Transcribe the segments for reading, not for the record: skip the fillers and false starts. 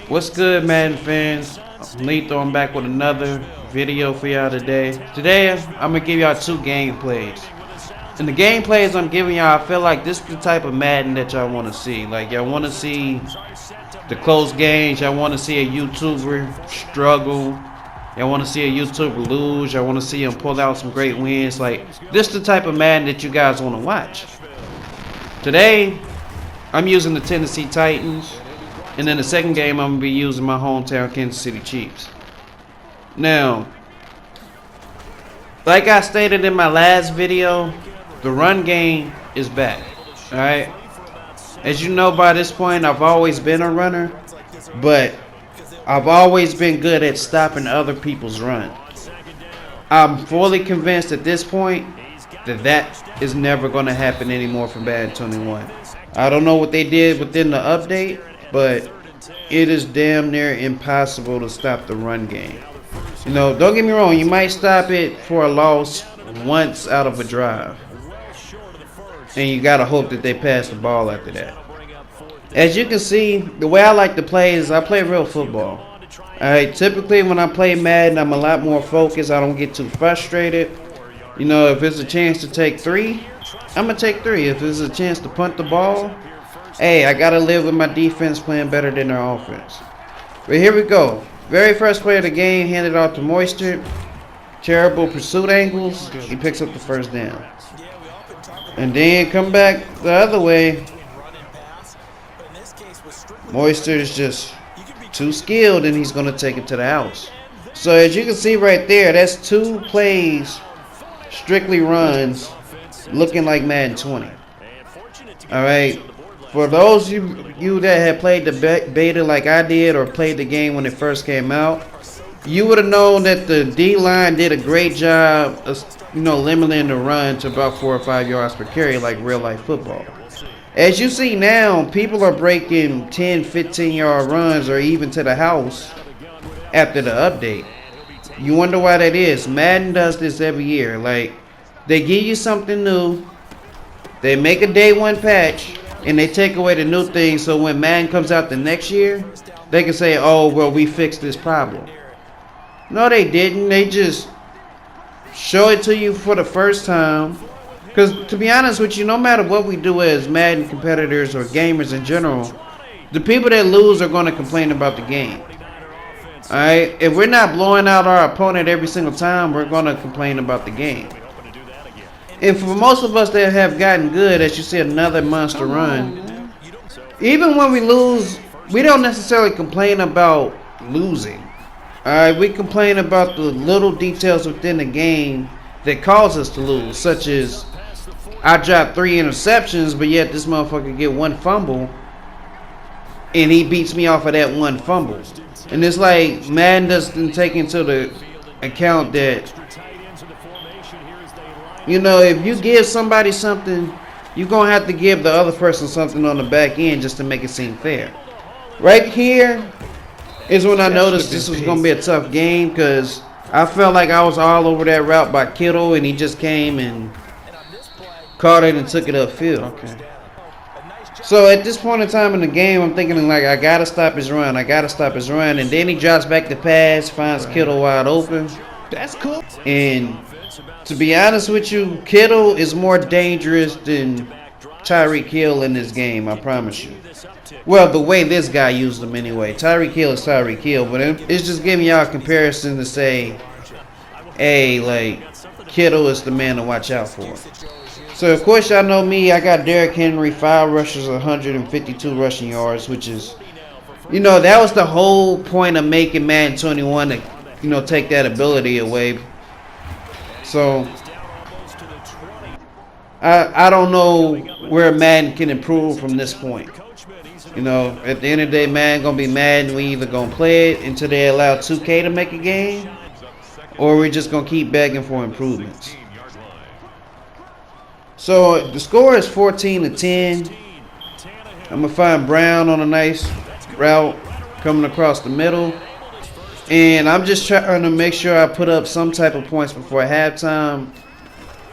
What's good, Madden fans? Lethal, I'm back with another video for y'all today. Today, I'm going to give y'all two gameplays. And the gameplays I'm giving y'all, I feel like this is the type of Madden that y'all want to see. Like, y'all want to see the close games. Y'all want to see a YouTuber struggle. Y'all want to see a YouTuber lose. Y'all want to see him pull out some great wins. Like, this is the type of Madden that you guys want to watch. Today, I'm using the Tennessee Titans. And then the second game, I'm going to be using my hometown Kansas City Chiefs. Now, like I stated in my last video, the run game is back. Alright? As you know by this point, I've always been a runner. But I've always been good at stopping other people's run. I'm fully convinced at this point that that is never going to happen anymore for Madden 21. I don't know what they did within the update, but it is damn near impossible to stop the run game. You know, don't get me wrong, you might stop it for a loss once out of a drive. And you gotta hope that they pass the ball after that. As you can see, the way I like to play is I play real football. Alright, typically when I play Madden, I'm a lot more focused. I don't get too frustrated. You know, if there's a chance to take three, I'm gonna take three. If there's a chance to punt the ball, hey, I gotta live with my defense playing better than their offense. But here we go. Very first play of the game, handed off to Moisture. Terrible pursuit angles. He picks up the first down. And then come back the other way. Moisture is just too skilled, and he's gonna take it to the house. So as you can see right there, that's two plays, strictly runs, looking like Madden 20. Alright, for those of you that had played the beta like I did, or played the game when it first came out, you would have known that the D-line did a great job of, limiting the run to about 4 or 5 yards per carry like real life football. As you see now, people are breaking 10, 15-yard runs or even to the house after the update. You wonder why that is. Madden does this every year. Like, they give you something new, they make a day one patch, and they take away the new thing, so when Madden comes out the next year, they can say, oh, well, we fixed this problem. No, they didn't. They just show it to you for the first time. Because, to be honest with you, no matter what we do as Madden competitors or gamers in general, the people that lose are going to complain about the game. Alright? If we're not blowing out our opponent every single time, we're going to complain about the game. And for most of us that have gotten good, as you see another monster run, even when we lose, we don't necessarily complain about losing. Alright, we complain about the little details within the game that cause us to lose, such as I dropped 3 interceptions, but yet this motherfucker get 1 fumble, and he beats me off of that 1 fumble. And it's like Madden doesn't take into the account that, if you give somebody something, you're going to have to give the other person something on the back end just to make it seem fair. Right here is when I noticed this was going to be a tough game, because I felt like I was all over that route by Kittle, and he just came and caught it and took it upfield. Okay. So at this point in time in the game, I'm thinking like, I got to stop his run. I got to stop his run. And then he drops back the pass, finds Kittle wide open. That's cool. And to be honest with you, Kittle is more dangerous than Tyreek Hill in this game, I promise you. Well, the way this guy used him anyway. Tyreek Hill is Tyreek Hill, but it's just giving y'all a comparison to say, hey, like, Kittle is the man to watch out for. So, of course, y'all know me. I got Derrick Henry, 5 rushes, 152 rushing yards, which is, that was the whole point of making Madden 21 to, take that ability away. So, I don't know where Madden can improve from this point. At the end of the day, Madden gonna be Madden. We either gonna play it until they allow 2K to make a game, or we're just gonna keep begging for improvements. So the score is 14-10. I'm gonna find Brown on a nice route coming across the middle, and I'm just trying to make sure I put up some type of points before halftime.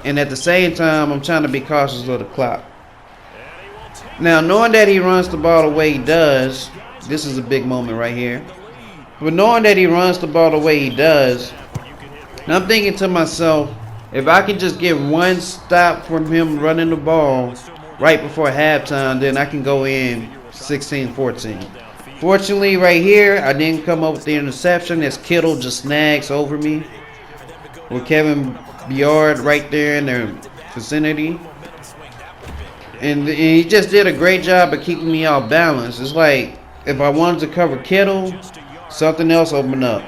And at the same time, I'm trying to be cautious of the clock. Now, knowing that he runs the ball the way he does, This is a big moment right here. But knowing that he runs the ball the way he does, and I'm thinking to myself, if I can just get one stop from him running the ball right before halftime, then I can go in 16-14. Fortunately, right here, I didn't come up with the interception as Kittle just snags over me with Kevin Byard right there in their vicinity. And he just did a great job of keeping me off balance. It's like if I wanted to cover Kittle, something else opened up.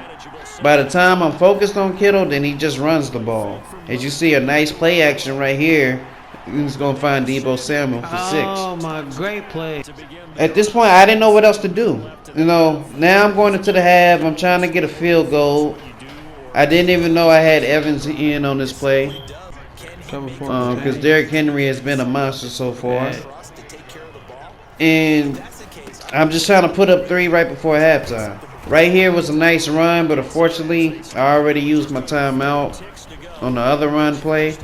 By the time I'm focused on Kittle, then he just runs the ball. As you see, a nice play action right here. He's going to find Deebo Samuel for 6. Oh, my great play. At this point, I didn't know what else to do. You know, now I'm going into the half. I'm trying to get a field goal. I didn't even know I had Evans in on this play. Because Derrick Henry has been a monster so far. And I'm just trying to put up 3 right before halftime. Right here was a nice run, but unfortunately, I already used my timeout on the other run play.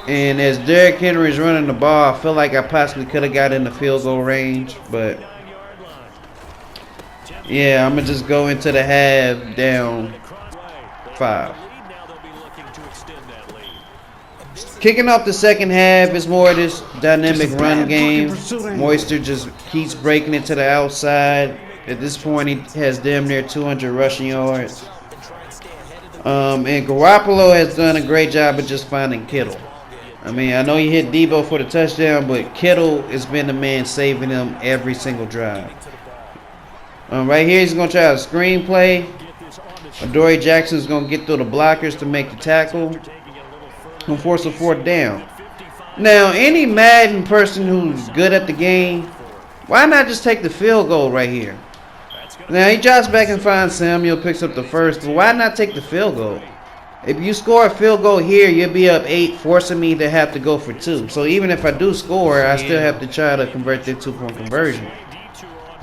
And as Derrick Henry is running the ball, I feel like I possibly could have got in the field goal range. But, yeah, I'm going to just go into the half down 5. Kicking off the second half is more of this dynamic run game. Moisture just keeps breaking it to the outside. At this point, he has damn near 200 rushing yards. And Garoppolo has done a great job of just finding Kittle. I mean, I know he hit Deebo for the touchdown, but Kittle has been the man saving him every single drive. Right here, he's going to try a screen play. Adoree Jackson is going to get through the blockers to make the tackle and force a 4th down. Now, any Madden person who's good at the game, why not just take the field goal right here? Now, he drops back and finds Samuel, picks up the 1st, but why not take the field goal? If you score a field goal here, you'll be up 8, forcing me to have to go for 2. So even if I do score, I still have to try to convert that 2-point conversion.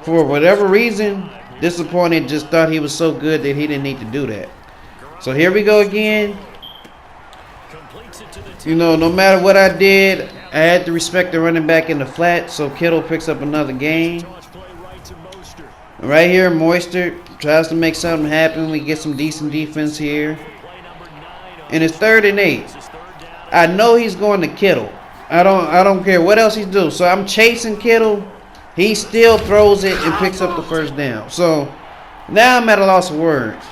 For whatever reason, Disappointed just thought he was so good that he didn't need to do that. So here we go again. You know, no matter what I did, I had to respect the running back in the flat, so Kittle picks up another gain. Right here, Moisture tries to make something happen. We get some decent defense here. And it's 3rd and 8. I know he's going to Kittle. I don't care what else he do. So I'm chasing Kittle. He still throws it and picks up the 1st down. So now I'm at a loss of words.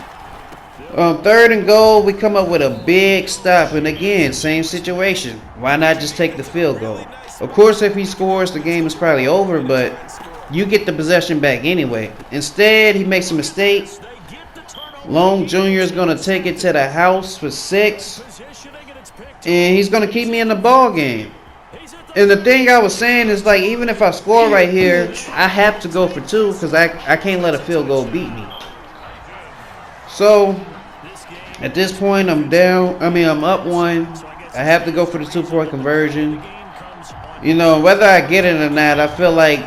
3rd and goal, we come up with a big stop. And again, same situation. Why not just take the field goal? Of course, if he scores, the game is probably over, but you get the possession back anyway. Instead, he makes a mistake. Long Jr. is going to take it to the house for 6. And he's going to keep me in the ball game. And the thing I was saying is, like, even if I score right here, I have to go for 2 because I can't let a field goal beat me. So, at this point, I'm up 1. I have to go for the 2-point conversion. You know, whether I get it or not, I feel like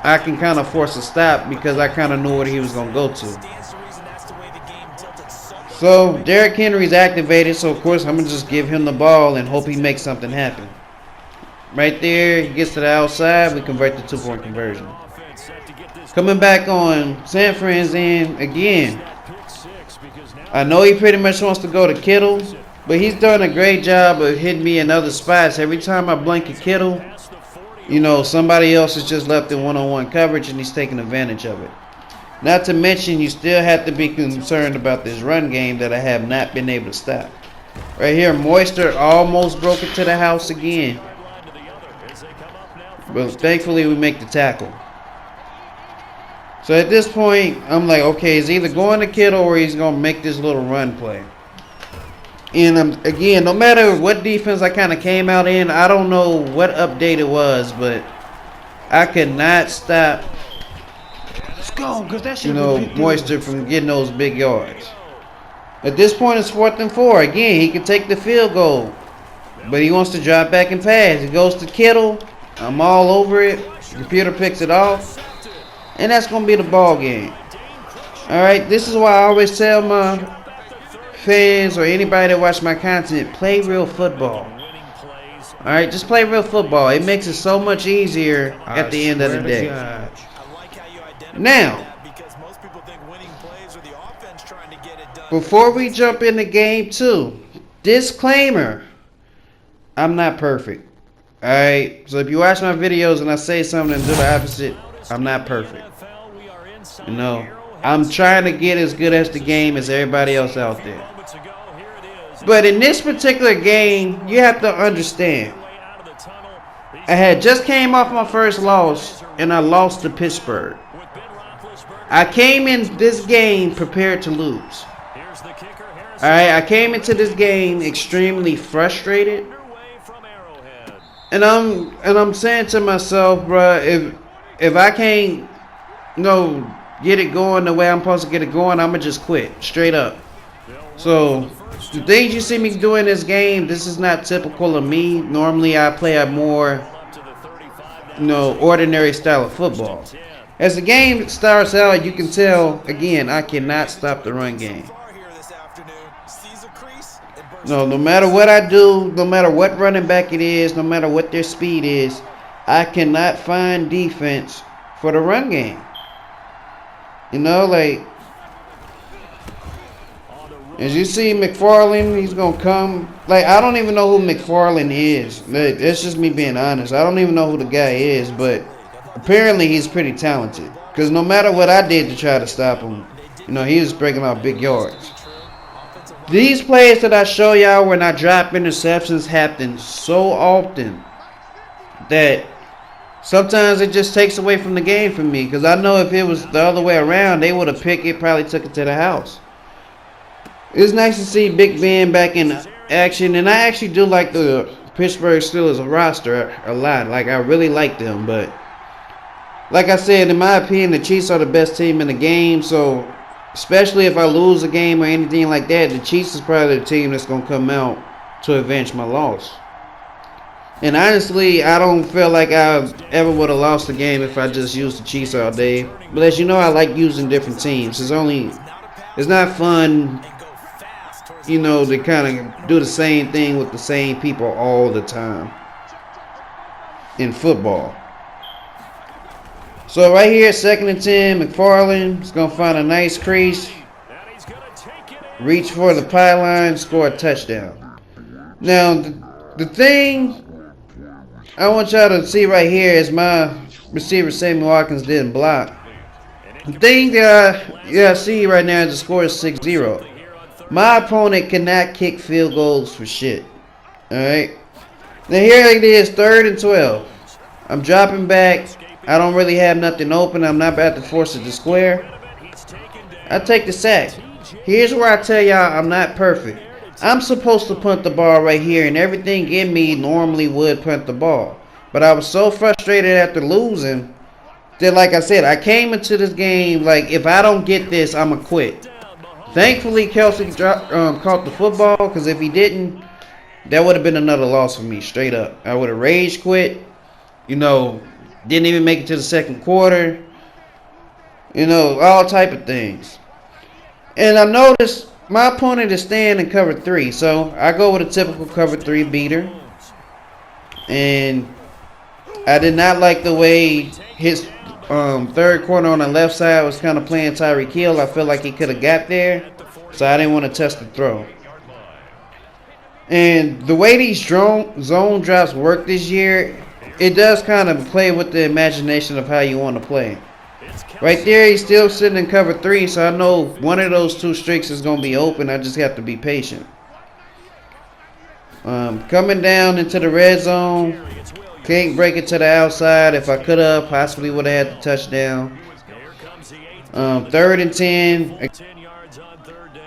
I can kind of force a stop because I kind of knew what he was going to go to. So, Derrick Henry's activated, so of course I'm going to just give him the ball and hope he makes something happen. Right there, he gets to the outside, we convert the 2-point conversion. Coming back on San Fran's end again. I know he pretty much wants to go to Kittle, but he's done a great job of hitting me in other spots. Every time I blanket Kittle, you know, somebody else is just left in one-on-one coverage and he's taking advantage of it. Not to mention, you still have to be concerned about this run game that I have not been able to stop. Right here, Moisture almost broke it to the house again. But thankfully, we make the tackle. So at this point, I'm like, okay, he's either going to Kittle or he's going to make this little run play. And again, no matter what defense I kind of came out in, I don't know what update it was, but I could not stop, Moisture from getting those big yards. At this point, it's 4th and 4. Again, he can take the field goal, but he wants to drop back and pass. He goes to Kittle. I'm all over it. The computer picks it off, and that's going to be the ball game. All right, this is why I always tell my fans or anybody that watch my content, play real football. All right, just play real football. It makes it so much easier at the end of the day. Now, before we jump into game 2, disclaimer, I'm not perfect. Alright, so if you watch my videos and I say something and do the opposite, I'm not perfect. You know, I'm trying to get as good as the game as everybody else out there. But in this particular game, you have to understand, I had just came off my first loss and I lost to Pittsburgh. I came in this game prepared to lose. Alright, I came into this game extremely frustrated. And I'm saying to myself, bruh, if I can't, get it going the way I'm supposed to get it going, I'ma just quit. Straight up. So the things you see me do in this game, this is not typical of me. Normally I play a more ordinary style of football. As the game starts out, you can tell, again, I cannot stop the run game. No matter what I do, no matter what running back it is, no matter what their speed is, I cannot find defense for the run game. As you see McFarland, he's going to come. I don't even know who McFarland is. That's just me being honest. I don't even know who the guy is, but apparently he's pretty talented. Because no matter what I did to try to stop him, he was breaking out big yards. These plays that I show y'all when I drop interceptions happen so often that sometimes it just takes away from the game for me. Because I know if it was the other way around, they would have picked it, probably took it to the house. It's nice to see Big Ben back in action. And I actually do like the Pittsburgh Steelers roster a lot. I really like them. But like I said, in my opinion, the Chiefs are the best team in the game. So especially if I lose a game or anything like that, the Chiefs is probably the team that's going to come out to avenge my loss. And honestly, I don't feel like I ever would have lost the game if I just used the Chiefs all day. But as you know, I like using different teams. It's not fun, to kind of do the same thing with the same people all the time in football. So right here, 2nd and 10, McFarland is going to find a nice crease, reach for the pylon, score a touchdown. Now, the thing I want y'all to see right here is my receiver Sammy Watkins didn't block. The thing that I see right now is the score is 6-0. My opponent cannot kick field goals for shit. Alright? Now here it is, 3rd and 12. I'm dropping back. I don't really have nothing open. I'm not about to force it to square. I take the sack. Here's where I tell y'all I'm not perfect. I'm supposed to punt the ball right here, and everything in me normally would punt the ball. But I was so frustrated after losing that, like I said, I came into this game like, if I don't get this, I'm going to quit. Thankfully, Kelsey caught the football, because if he didn't, that would have been another loss for me, straight up. I would have rage quit, didn't even make it to the second quarter. All type of things. And I noticed my opponent is staying in cover 3. So I go with a typical cover 3 beater. And I did not like the way his third corner on the left side was kind of playing Tyreek Hill. I feel like he could have got there. So I didn't want to test the throw. And the way these zone drops work this year, it does kind of play with the imagination of how you want to play. Right there, he's still sitting in cover 3, so I know one of those two streaks is going to be open. I just have to be patient. Coming down into the red zone. Can't break it to the outside. If I could have, possibly would have had the touchdown. 3rd and 10.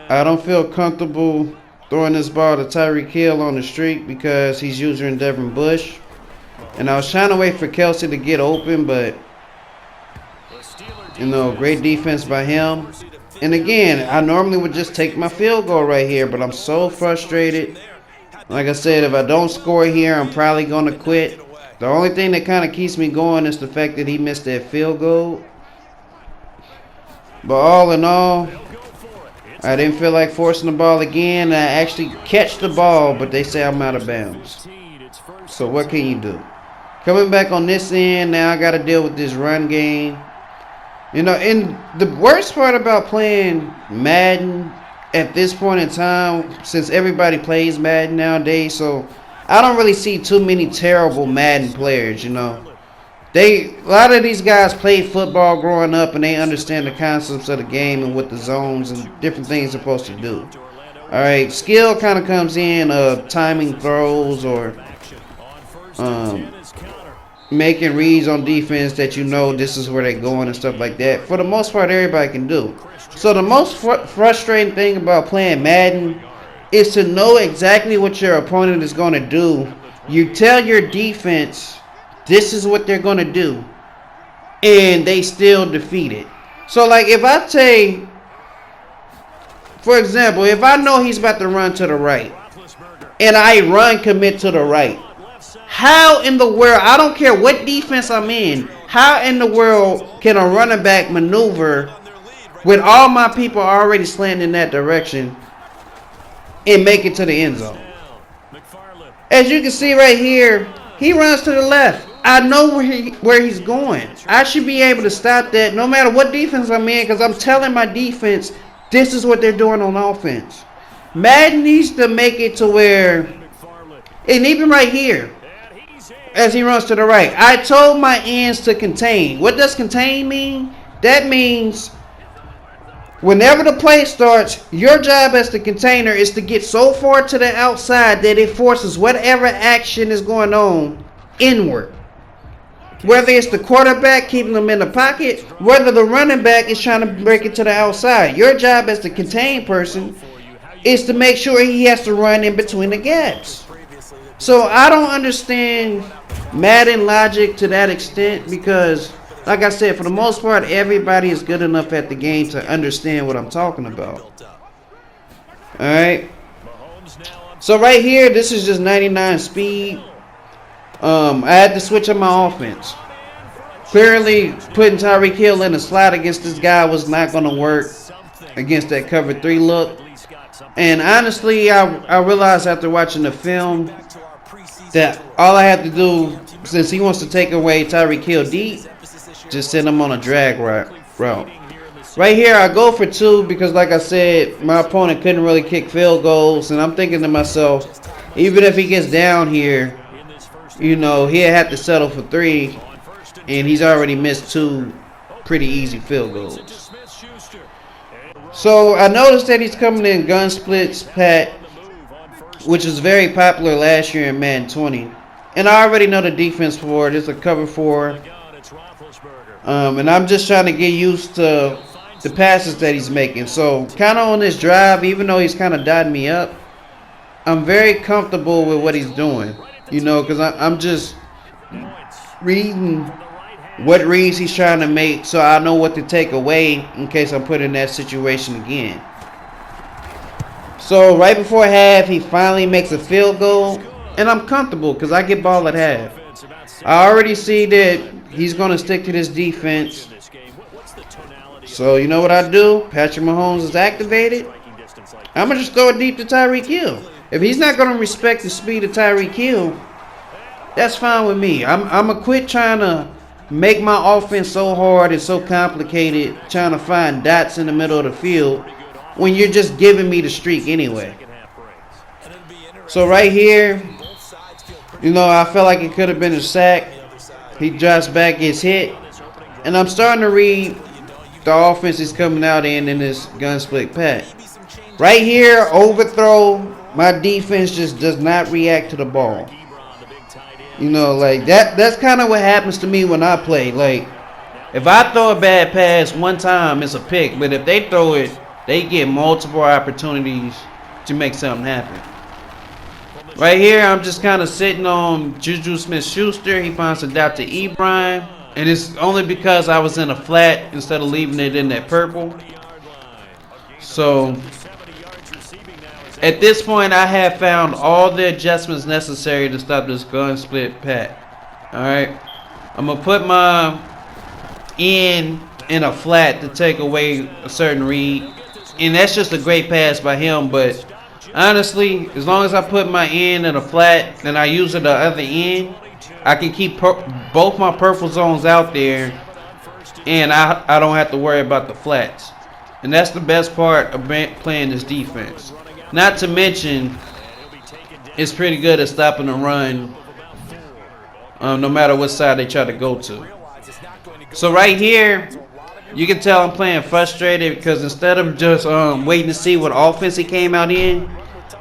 I don't feel comfortable throwing this ball to Tyreek Hill on the streak because he's using Devin Bush. And I was trying to wait for Kelsey to get open, but, great defense by him. And again, I normally would just take my field goal right here, but I'm so frustrated. Like I said, if I don't score here, I'm probably going to quit. The only thing that kind of keeps me going is the fact that he missed that field goal. But all in all, I didn't feel like forcing the ball again. I actually catch the ball, but they say I'm out of bounds. So what can you do? Coming back on this end, now I got to deal with this run game. You know, and the worst part about playing Madden at this point in time, since everybody plays Madden nowadays, so I don't really see too many terrible Madden players, you know. A lot of these guys played football growing up and they understand the concepts of the game and what the zones and different things are supposed to do. Alright, skill kind of comes in timing throws or making reads on defense that you know this is where they're going and stuff like that. For the most part, everybody can do. So the most frustrating thing about playing Madden is to know exactly what your opponent is going to do. You tell your defense this is what they're going to do, and they still defeat it. So like if I say, for example, if I know he's about to run to the right and I run commit to the right, how in the world, I don't care what defense I'm in, how in the world can a running back maneuver with all my people already slanting in that direction and make it to the end zone? As you can see right here, he runs to the left. I know where he's going. I should be able to stop that no matter what defense I'm in, because I'm telling my defense this is what they're doing on offense. Madden needs to make it to where, and even right here, as he runs to the right, I told my ends to contain. What does contain mean? That means whenever the play starts, your job as the container is to get so far to the outside that it forces whatever action is going on inward. Whether it's the quarterback keeping them in the pocket, whether the running back is trying to break it to the outside. Your job as the contained person is to make sure he has to run in between the gaps. So I don't understand Madden logic to that extent because, like I said, for the most part, everybody is good enough at the game to understand what I'm talking about. Alright. So right here, this is just 99 speed. I had to switch up my offense. Clearly, putting Tyreek Hill in a slot against this guy was not going to work against that cover 3 look. And honestly, I realized after watching the film that all I have to do, since he wants to take away Tyreek Hill deep, just send him on a drag route. Right here, I go for 2 because, like I said, my opponent couldn't really kick field goals. And I'm thinking to myself, even if he gets down here, you know, he'll have to settle for 3, and he's already missed 2 pretty easy field goals. So I noticed that he's coming in gun splits pat, which is very popular last year in Madden 20. And I already know the defense for it. It's a cover 4. And I'm just trying to get used to the passes that he's making. So kind of on this drive, even though he's kind of dotting me up, I'm very comfortable with what he's doing. You know, because I'm just reading what reads he's trying to make so I know what to take away in case I'm put in that situation again. So right before half, he finally makes a field goal. And I'm comfortable because I get ball at half. I already see that he's going to stick to this defense. So you know what I do? Patrick Mahomes is activated. I'm going to just throw it deep to Tyreek Hill. If he's not going to respect the speed of Tyreek Hill, that's fine with me. I'm going to quit trying to make my offense so hard and so complicated, trying to find dots in the middle of the field when you're just giving me the streak anyway. So right here, you know, I felt like it could have been a sack. He drops back, gets hit. And I'm starting to read the offense is coming out in this gun split pat. Right here, overthrow. My defense just does not react to the ball. You know, like that's kind of what happens to me when I play. Like, if I throw a bad pass one time, it's a pick. But if they throw it, they get multiple opportunities to make something happen. Right here, I'm just kind of sitting on Juju Smith-Schuster. He finds a doubt to Ebron. And it's only because I was in a flat instead of leaving it in that purple. So at this point, I have found all the adjustments necessary to stop this gun split pat. Alright. I'm going to put my in a flat to take away a certain read. And that's just a great pass by him. But honestly, as long as I put my in a flat and I use it the other end, I can keep both my purple zones out there and I don't have to worry about the flats. And that's the best part of playing this defense. Not to mention, it's pretty good at stopping the run, no matter what side they try to go to. So right here, you can tell I'm playing frustrated because instead of just waiting to see what offense he came out in,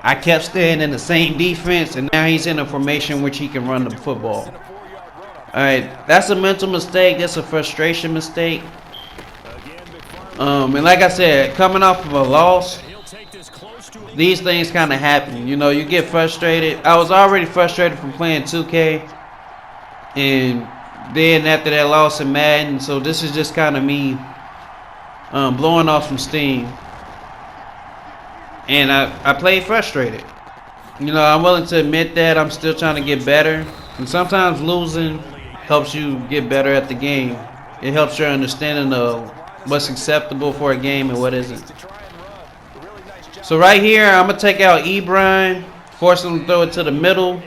I kept staying in the same defense, and now he's in a formation which he can run the football. Alright, that's a mental mistake. That's a frustration mistake. And like I said, coming off of a loss, these things kind of happen. You know, you get frustrated. I was already frustrated from playing 2K. And then after that loss in Madden, so this is just kind of me blowing off some steam. And I played frustrated. You know, I'm willing to admit that I'm still trying to get better. And sometimes losing helps you get better at the game. It helps your understanding of what's acceptable for a game and what isn't. So right here, I'm going to take out Ebron, force him to throw it to the middle.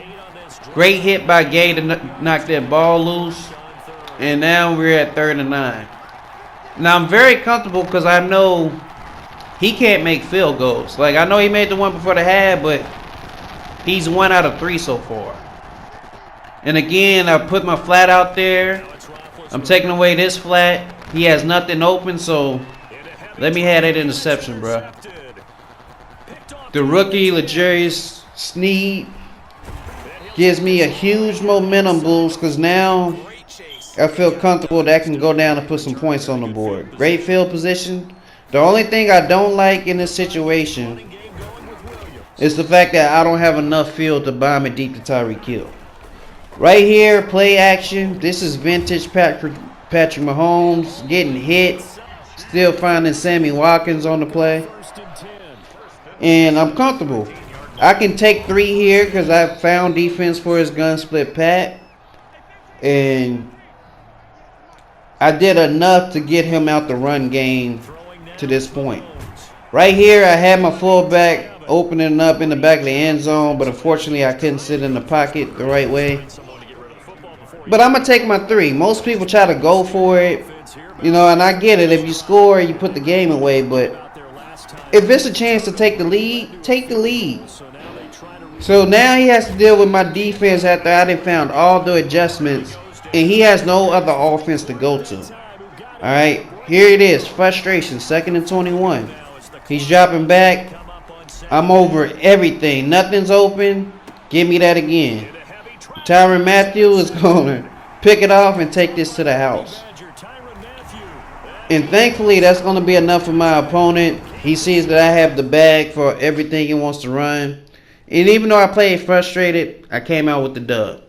Great hit by Gay to knock that ball loose. And now we're at 3rd and 9. Now I'm very comfortable because I know he can't make field goals. Like, I know he made the one before the half, but he's 1 out of 3 so far. And again, I put my flat out there. I'm taking away this flat. He has nothing open, so let me have that interception, bro. The rookie, L'Jarius Sneed, gives me a huge momentum boost because now I feel comfortable that I can go down and put some points on the board. Great field position. The only thing I don't like in this situation is the fact that I don't have enough field to bomb it deep to Tyreek Hill. Right here, play action. This is vintage Patrick Mahomes getting hit. Still finding Sammy Watkins on the play. And I'm comfortable. I can take 3 here because I found defense for his gun split pat. And I did enough to get him out the run game to this point. Right here, I had my fullback opening up in the back of the end zone, but unfortunately I couldn't sit in the pocket the right way. But I'm going to take my 3. Most people try to go for it, you know, and I get it. If you score, you put the game away, but if it's a chance to take the lead, take the lead. So now he has to deal with my defense after I done found all the adjustments, and he has no other offense to go to. Alright, here it is. Frustration. 2nd and 21. He's dropping back. I'm over everything. Nothing's open. Give me that again. Tyrann Mathieu is going to pick it off and take this to the house. And thankfully, that's going to be enough for my opponent. He sees that I have the bag for everything he wants to run. And even though I played frustrated, I came out with the dub.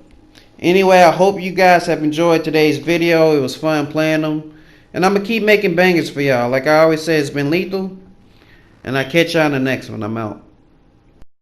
Anyway, I hope you guys have enjoyed today's video. It was fun playing them. And I'm going to keep making bangers for y'all. Like I always say, it's been lethal. And I catch y'all in the next one. I'm out.